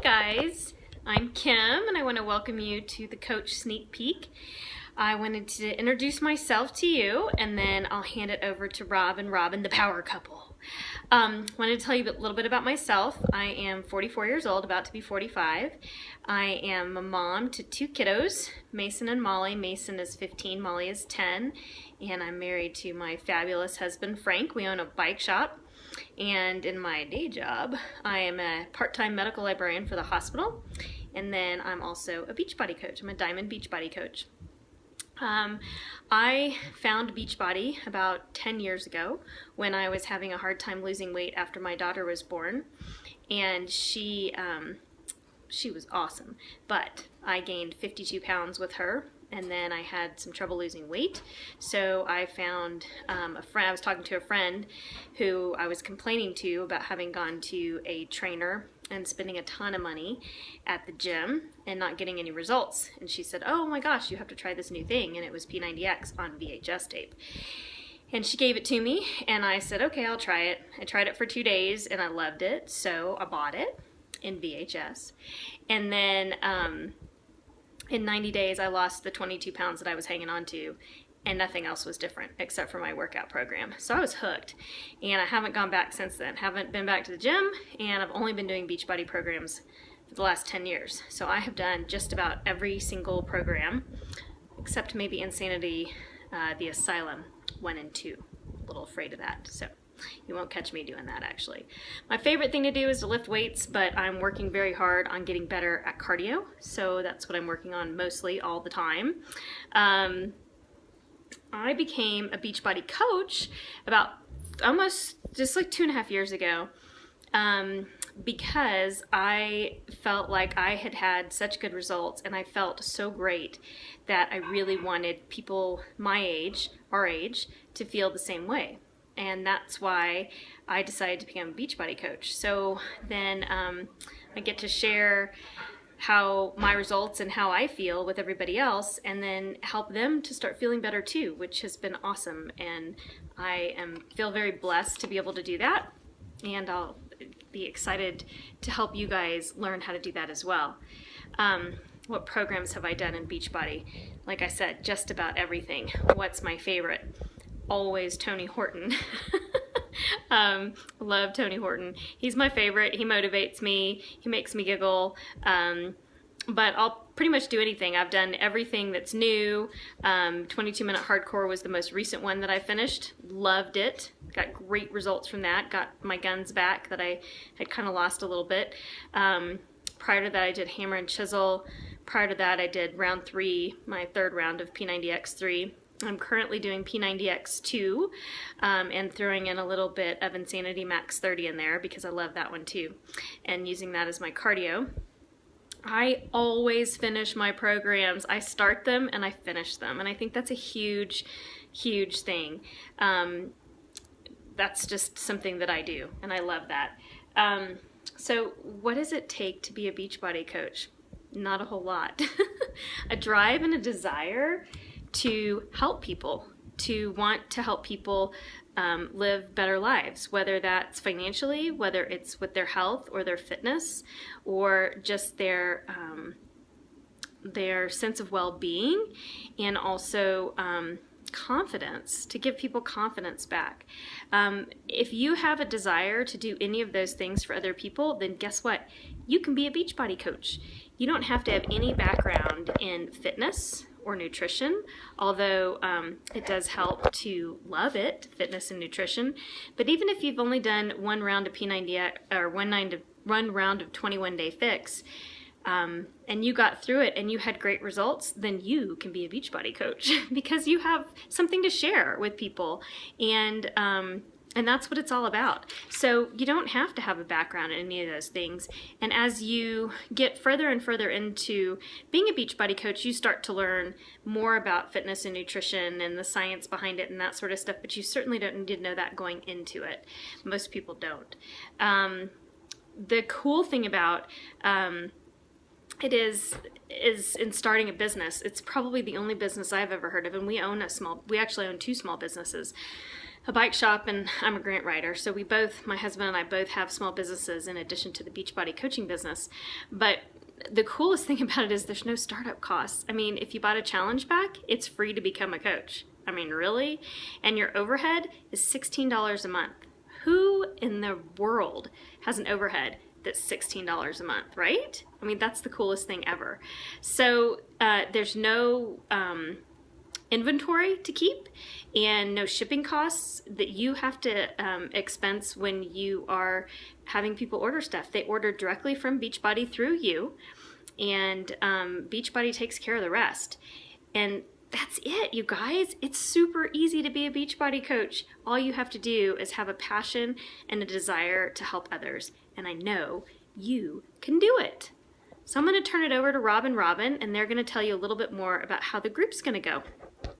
guys, I'm Kim and I want to welcome you to the Coach Sneak Peek. I wanted to introduce myself to you and then I'll hand it over to Rob and Robin, the power couple. Wanted to tell you a little bit about myself. I am 44 years old, about to be 45. I am a mom to two kiddos, Mason and Molly. Mason is 15, Molly is 10, and I'm married to my fabulous husband Frank. We own a bike shop. And in my day job, I am a part-time medical librarian for the hospital, and then I'm also a Beachbody coach. I'm a Diamond Beachbody coach. I found Beachbody about 10 years ago when I was having a hard time losing weight after my daughter was born, and she was awesome, but I gained 52 pounds with her. And then I had some trouble losing weight, so I found a friend. I was talking to a friend who I was complaining to about having gone to a trainer and spending a ton of money at the gym and not getting any results. And she said, "Oh my gosh, you have to try this new thing," and it was P90X on VHS tape. And she gave it to me, and I said, "Okay, I'll try it." I tried it for 2 days, and I loved it, so I bought it in VHS. And then in 90 days, I lost the 22 pounds that I was hanging on to, and nothing else was different except for my workout program. So I was hooked, and I haven't gone back since then. Haven't been back to the gym, and I've only been doing Beachbody programs for the last 10 years. So I have done just about every single program, except maybe Insanity, the Asylum 1 and 2. A little afraid of that, so you won't catch me doing that actually. My favorite thing to do is to lift weights, but I'm working very hard on getting better at cardio, so that's what I'm working on mostly all the time. I became a Beachbody coach about almost just like 2.5 years ago because I felt like I had had such good results and I felt so great that I really wanted people my age, our age, to feel the same way. And that's why I decided to become a Beachbody coach. So then I get to share how my results and how I feel with everybody else, and then help them to start feeling better too, which has been awesome. And I feel very blessed to be able to do that, and I'll be excited to help you guys learn how to do that as well. What programs have I done in Beachbody? Like I said, just about everything. What's my favorite? Always Tony Horton. Love Tony Horton. He's my favorite. He motivates me. He makes me giggle. But I'll pretty much do anything. I've done everything that's new. 22-minute hardcore was the most recent one that I finished. Loved it. Got great results from that. Got my guns back that I had kind of lost a little bit. Prior to that, I did hammer and chisel. Prior to that, I did round 3, my third round of P90X3. I'm currently doing P90X2 and throwing in a little bit of Insanity Max 30 in there because I love that one too, and using that as my cardio. I always finish my programs. I start them and I finish them, and I think that's a huge, huge thing. That's just something that I do, and I love that. So what does it take to be a Beachbody coach? Not a whole lot. A drive and a desire to help people, to want to help people live better lives, whether that's financially, whether it's with their health or their fitness, or just their sense of well-being, and also confidence, to give people confidence back. If you have a desire to do any of those things for other people, then guess what? You can be a Beachbody coach. You don't have to have any background in fitness or nutrition, although it does help to love it, fitness and nutrition. But even if you've only done one round of P90 or one round of 21-day fix, and you got through it and you had great results, then you can be a Beachbody coach because you have something to share with people, and that's what it's all about. So you don't have to have a background in any of those things. And as you get further and further into being a Beachbody coach, you start to learn more about fitness and nutrition and the science behind it and that sort of stuff, but you certainly don't need to know that going into it. Most people don't. The cool thing about it is in starting a business, it's probably the only business I've ever heard of, and we actually own 2 small businesses. a bike shop and I'm a grant writer. So we both, my husband and I both have small businesses in addition to the Beachbody coaching business. But the coolest thing about it is there's no startup costs. I mean, if you bought a challenge pack, it's free to become a coach. I mean, really? And your overhead is $16 a month. Who in the world has an overhead that's $16 a month, right? I mean, that's the coolest thing ever. So there's no inventory to keep and no shipping costs that you have to expense when you are having people order stuff. They order directly from Beachbody through you, and Beachbody takes care of the rest. And that's it, you guys. It's super easy to be a Beachbody coach. All you have to do is have a passion and a desire to help others. And I know you can do it. So I'm going to turn it over to Rob and Robin, and they're going to tell you a little bit more about how the group's going to go.